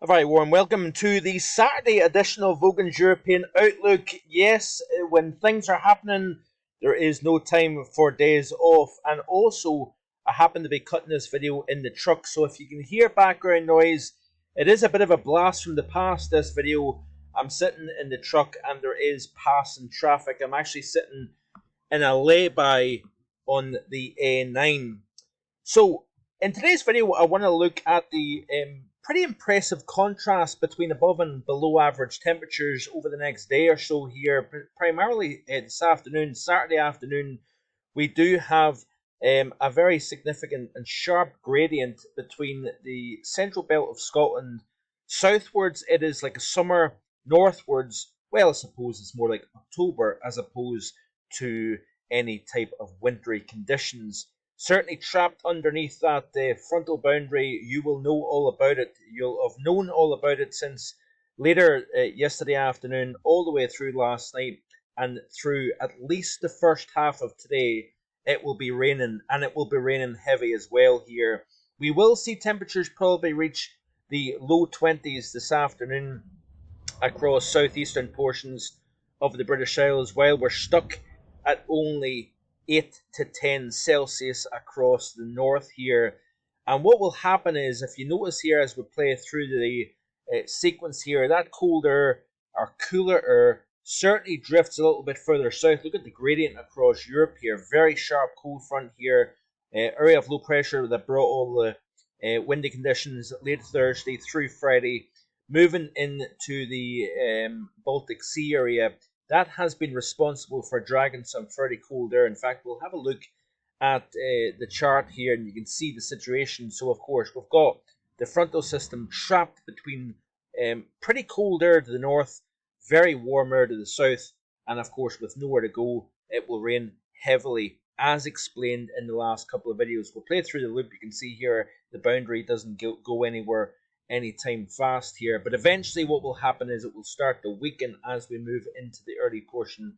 A very warm welcome to the Saturday edition of Vogan's European Outlook. Yes, when things are happening, there is no time for days off. And also, I happen to be cutting this video in the truck, so if you can hear background noise, it is a bit of a blast from the past, this video. I'm sitting in the truck and there is passing traffic. I'm actually sitting in a lay-by on the A9. So, in today's video, I want to look at the pretty impressive contrast between above and below average temperatures over the next day or so here. Primarily this afternoon, Saturday afternoon, we do have a very significant and sharp gradient between the central belt of Scotland. Southwards, it is like a summer. Northwards, well, I suppose it's more like October as opposed to any type of wintry conditions. Certainly trapped underneath that frontal boundary. You will know all about it. You'll have known all about it since later yesterday afternoon, all the way through last night, and through at least the first half of today. It will be raining, and it will be raining heavy as well here. We will see temperatures probably reach the low 20s this afternoon across southeastern portions of the British Isles, while we're stuck at only 8 to 10 Celsius across the north here. And what will happen is, if you notice here as we play through the sequence here, that cold air or cooler air certainly drifts a little bit further south. Look at the gradient across Europe here. Very sharp cold front here. Area of low pressure that brought all the windy conditions late Thursday through Friday, moving into the Baltic Sea area. That has been responsible for dragging some fairly cold air. In fact, we'll have a look at the chart here and you can see the situation. So, of course, we've got the frontal system trapped between pretty cold air to the north, very warm air to the south, and, of course, with nowhere to go, it will rain heavily, as explained in the last couple of videos. We'll play through the loop. You can see here the boundary doesn't go anywhere anytime fast here, but eventually what will happen is it will start to weaken as we move into the early portion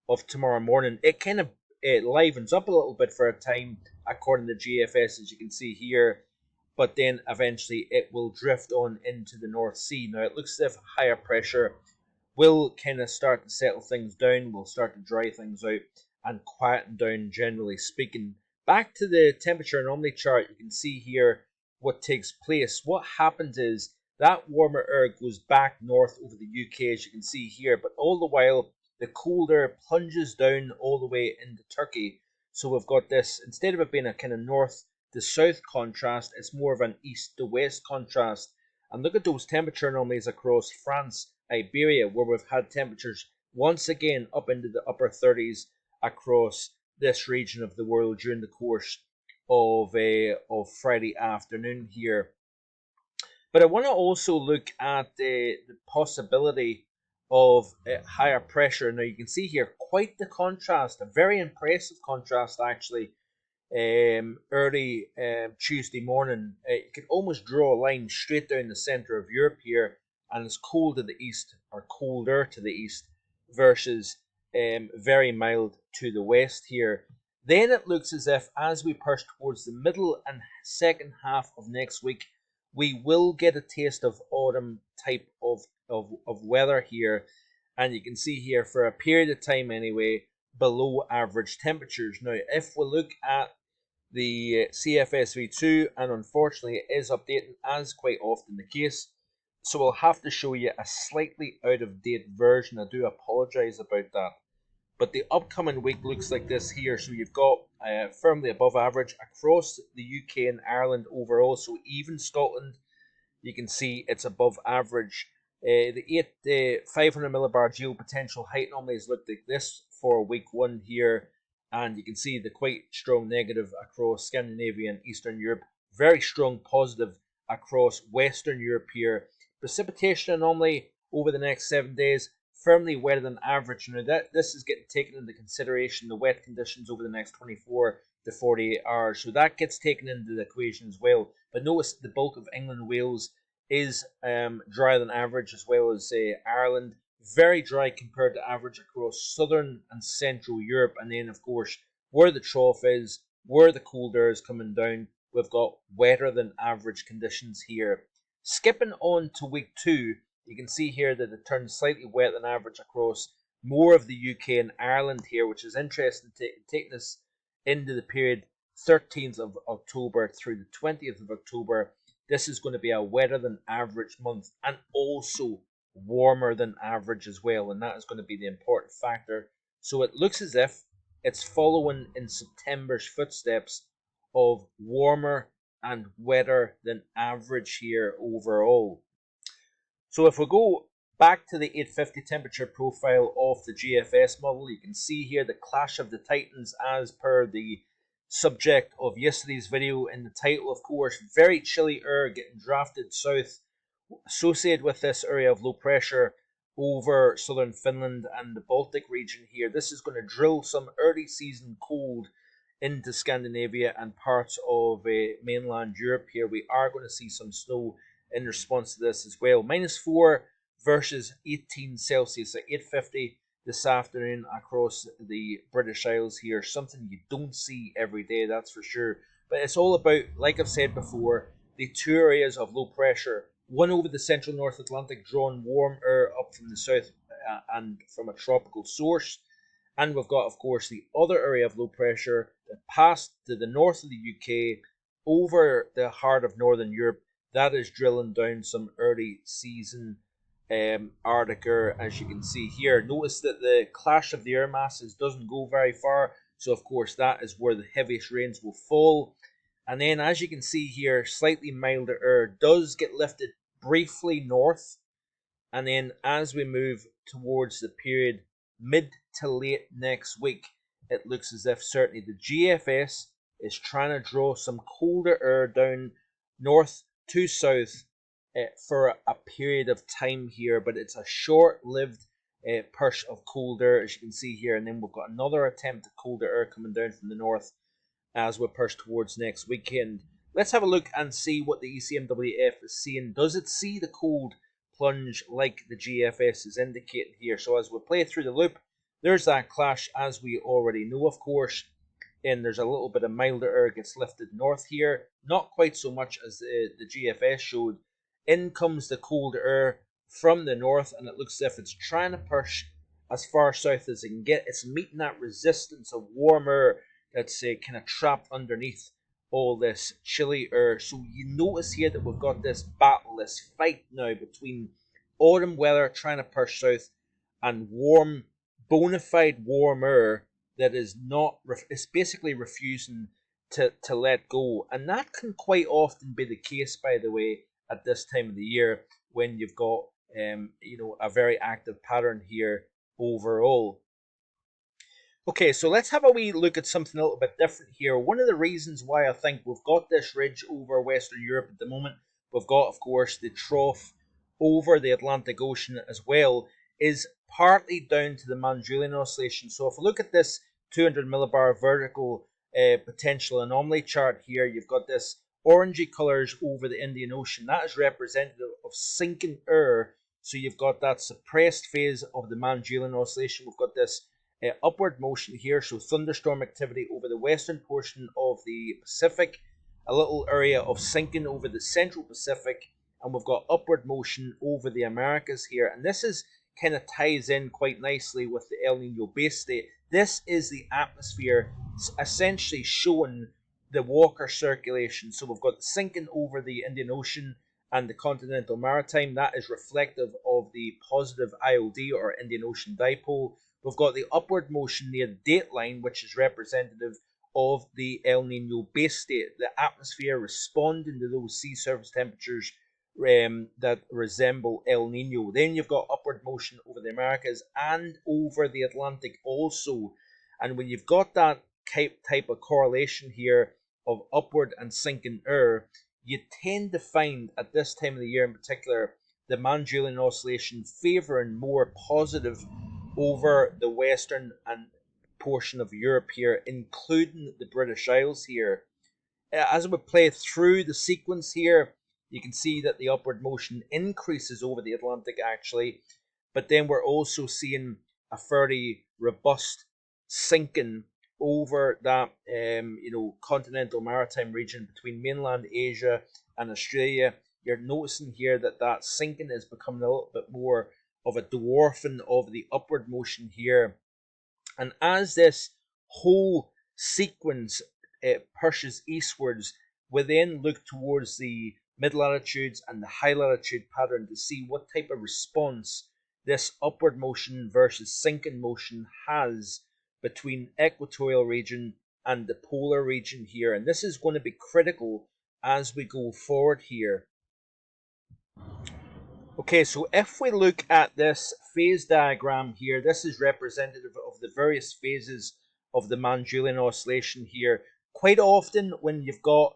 of tomorrow morning. It kind of livens up a little bit for a time according to GFS, as you can see here, but then eventually it will drift on into the North Sea. Now it looks as if higher pressure will kind of start to settle things down, will start to dry things out and quieten down, generally speaking. Back to the temperature anomaly chart, you can see here what takes place. What happens is that warmer air goes back north over the UK, as you can see here, but all the while the cold air plunges down all the way into Turkey. So we've got this, instead of it being a kind of north to south contrast, it's more of an east to west contrast. And look at those temperature anomalies across France, Iberia, where we've had temperatures once again up into the upper 30s across this region of the world during the course of Friday afternoon here. But I want to also look at the possibility of higher pressure. Now you can see here quite the contrast, a very impressive contrast actually. Early Tuesday morning, you could almost draw a line straight down the center of Europe here, and it's cold to the east, or colder to the east, versus very mild to the west here. Then it looks as if as we push towards the middle and second half of next week, we will get a taste of autumn type of weather here. And you can see here for a period of time anyway, below average temperatures. Now, if we look at the CFSV2, and unfortunately it is updating as quite often the case, so we'll have to show you a slightly out of date version. I do apologize about that. But the upcoming week looks like this here. So you've got firmly above average across the UK and Ireland overall. So even Scotland, you can see it's above average. The 500 millibar geopotential height anomalies look like this for week 1 here. And you can see the quite strong negative across Scandinavia and Eastern Europe. Very strong positive across Western Europe here. Precipitation anomaly over the next 7 days. Firmly wetter than average. Now this is getting taken into consideration, the wet conditions over the next 24 to 48 hours. So that gets taken into the equation as well. But notice the bulk of England and Wales is drier than average, as well as Ireland. Very dry compared to average across southern and central Europe. And then, of course, where the trough is, where the cold air is coming down, we've got wetter than average conditions here. Skipping on to week 2, you can see here that it turned slightly wet than average across more of the UK and Ireland here, which is interesting, taking us into the period 13th of October through the 20th of October. This is going to be a wetter than average month and also warmer than average as well, and that is going to be the important factor. So it looks as if it's following in September's footsteps of warmer and wetter than average here overall. So if we go back to the 850 temperature profile of the GFS model, you can see here the clash of the titans as per the subject of yesterday's video in the title. Of course, very chilly air getting drafted south, associated with this area of low pressure over southern Finland and the Baltic region here. This is going to drill some early season cold into Scandinavia and parts of mainland Europe here. We are going to see some snow in response to this as well. -4 versus 18 Celsius at 8:50 this afternoon across the British Isles here. Something you don't see every day, that's for sure. But it's all about, like I've said before, the two areas of low pressure. One over the central North Atlantic, drawing warm air up from the south and from a tropical source. And we've got, of course, the other area of low pressure that passed to the north of the UK over the heart of northern Europe. That is drilling down some early season Arctic air, as you can see here. Notice that the clash of the air masses doesn't go very far. So, of course, that is where the heaviest rains will fall. And then, as you can see here, slightly milder air does get lifted briefly north. And then as we move towards the period mid to late next week, it looks as if certainly the GFS is trying to draw some colder air down north to south for a period of time here, but it's a short-lived push of cold air, as you can see here, and then we've got another attempt at colder air coming down from the north as we push towards next weekend. Let's have a look and see what the ECMWF is seeing. Does it see the cold plunge like the GFS is indicating here? So as we play through the loop, there's that clash, as we already know, of course. And there's a little bit of milder air gets lifted north here. Not quite so much as the GFS showed. In comes the cold air from the north, and it looks as if it's trying to push as far south as it can get. It's meeting that resistance of warm air that's kind of trapped underneath all this chilly air. So you notice here that we've got this battle, this fight now between autumn weather trying to push south and warm, bona fide warm air that is not, it's basically refusing to let go. And that can quite often be the case, by the way, at this time of the year when you've got a very active pattern here overall. Okay, so let's have a wee look at something a little bit different here. One of the reasons why I think we've got this ridge over Western Europe at the moment, we've got, of course, the trough over the Atlantic Ocean as well, is partly down to the Madden-Julian oscillation. So if we look at this 200 millibar vertical potential anomaly chart here, you've got this orangey colours over the Indian Ocean. That is representative of sinking air. So you've got that suppressed phase of the Madden-Julian oscillation. We've got this upward motion here, so thunderstorm activity over the western portion of the Pacific, a little area of sinking over the central Pacific, and we've got upward motion over the Americas here. And this is kind of ties in quite nicely with the El Nino base state. This is the atmosphere essentially showing the Walker circulation. So we've got the sinking over the Indian Ocean and the continental maritime. That is reflective of the positive IOD, or Indian Ocean dipole. We've got the upward motion near the dateline, which is representative of the El Nino base state, the atmosphere responding to those sea surface temperatures that resemble El Nino. Then you've got upward motion over the Americas and over the Atlantic also. And when you've got that type of correlation here of upward and sinking air, you tend to find at this time of the year in particular the Madden-Julian oscillation favouring more positive over the western and portion of Europe here, including the British Isles here. As we play through the sequence here, you can see that the upward motion increases over the Atlantic actually, but then we're also seeing a fairly robust sinking over that continental maritime region between mainland Asia and Australia. you're noticing here that sinking is becoming a little bit more of a dwarfing of the upward motion here. And as this whole sequence pushes eastwards, we then look towards the mid-latitudes and the high-latitude pattern to see what type of response this upward motion versus sinking motion has between equatorial region and the polar region here. And this is going to be critical as we go forward here. Okay, so if we look at this phase diagram here, this is representative of the various phases of the Madden-Julian oscillation here. Quite often when you've got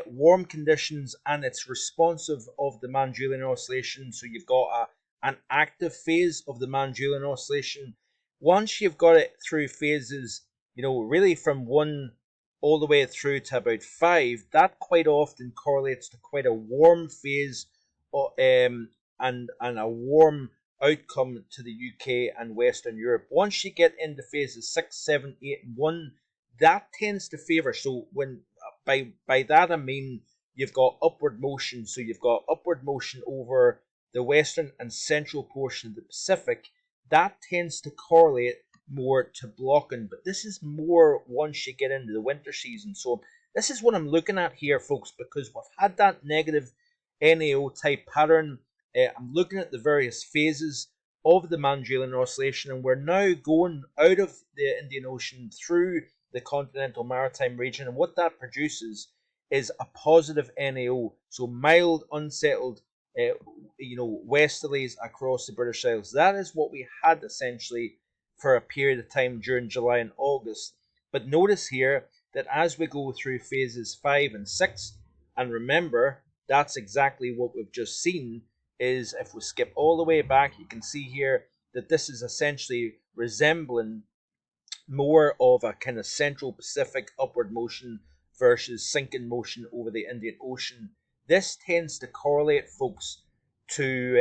warm conditions and it's responsive of the Madden-Julian oscillation, so you've got an active phase of the Madden-Julian oscillation, once you've got it through phases, you know, really from 1 all the way through to about 5, that quite often correlates to quite a warm phase and a warm outcome to the UK and Western Europe. Once you get into phases 6, 7, 8, and 1, that tends to favour. So when by that I mean you've got upward motion. So you've got upward motion over the western and central portion of the Pacific. That tends to correlate more to blocking. But this is more once you get into the winter season. So this is what I'm looking at here, folks, because we've had that negative NAO type pattern. I'm looking at the various phases of the Madden-Julian oscillation, and we're now going out of the Indian Ocean through the continental maritime region, and what that produces is a positive NAO, so mild, unsettled, westerlies across the British Isles. That is what we had essentially for a period of time during July and August. But notice here that as we go through phases 5 and 6, and remember, that's exactly what we've just seen, is if we skip all the way back, you can see here that this is essentially resembling more of a kind of central Pacific upward motion versus sinking motion over the Indian Ocean. This tends to correlate, folks, to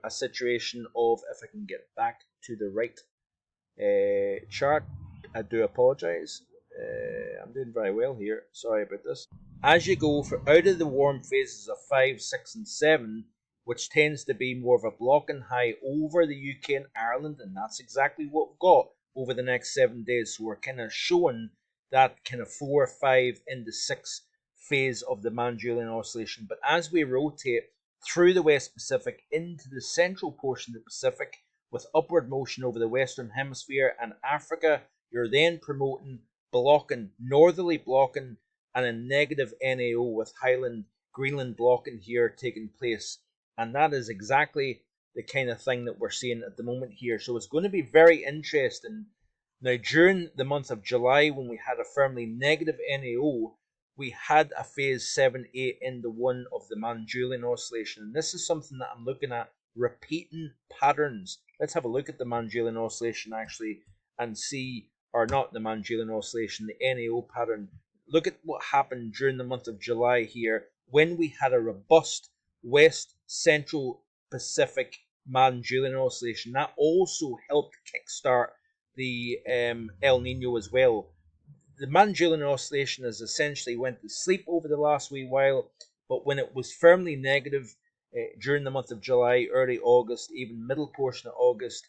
a situation of, if I can get back to the right chart, I do apologize. I'm doing very well here. Sorry about this. As you go out of the warm phases of 5, 6, and 7, which tends to be more of a blocking high over the UK and Ireland, and that's exactly what we've got over the next 7 days. So we're kind of showing that kind of 4, 5 into 6 phase of the Madden-Julian oscillation. But as we rotate through the West Pacific into the central portion of the Pacific with upward motion over the Western Hemisphere and Africa, you're then promoting blocking, northerly blocking, and a negative NAO with Highland, Greenland blocking here taking place. And that is exactly the kind of thing that we're seeing at the moment here. So it's going to be very interesting. Now, during the month of July, when we had a firmly negative NAO, we had a phase 7, 8 into 1 of the Madden-Julian oscillation. And this is something that I'm looking at, repeating patterns. Let's have a look at the Madden-Julian oscillation actually and see, or not the Madden-Julian oscillation, the NAO pattern. Look at what happened during the month of July here when we had a robust West Central Pacific Madden-Julian oscillation. That also helped kickstart the El Nino as well. The Madden-Julian oscillation has essentially went to sleep over the last wee while, but when it was firmly negative during the month of July, early August, even middle portion of August,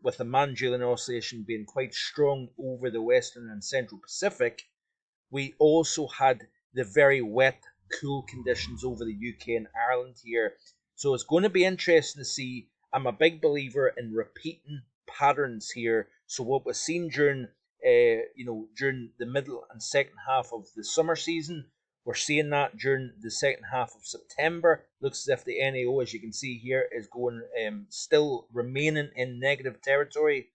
with the Madden-Julian oscillation being quite strong over the Western and Central Pacific, we also had the very wet, cool conditions over the UK and Ireland here. So it's going to be interesting to see. I'm a big believer in repeating patterns here. So what we've seen during during the middle and second half of the summer season, we're seeing that during the second half of September. Looks as if the NAO, as you can see here, is going still remaining in negative territory.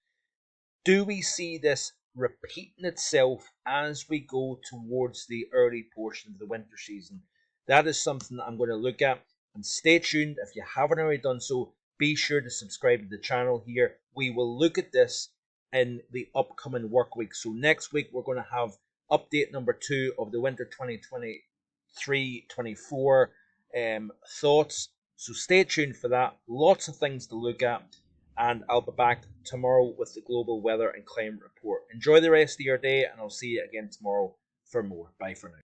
Do we see this repeating itself as we go towards the early portion of the winter season? That is something that I'm going to look at. And stay tuned. If you haven't already done so, be sure to subscribe to the channel here. We will look at this in the upcoming work week. So next week, we're going to have update number 2 of the winter 2023-24 thoughts. So stay tuned for that. Lots of things to look at. And I'll be back tomorrow with the global weather and climate report. Enjoy the rest of your day, and I'll see you again tomorrow for more. Bye for now.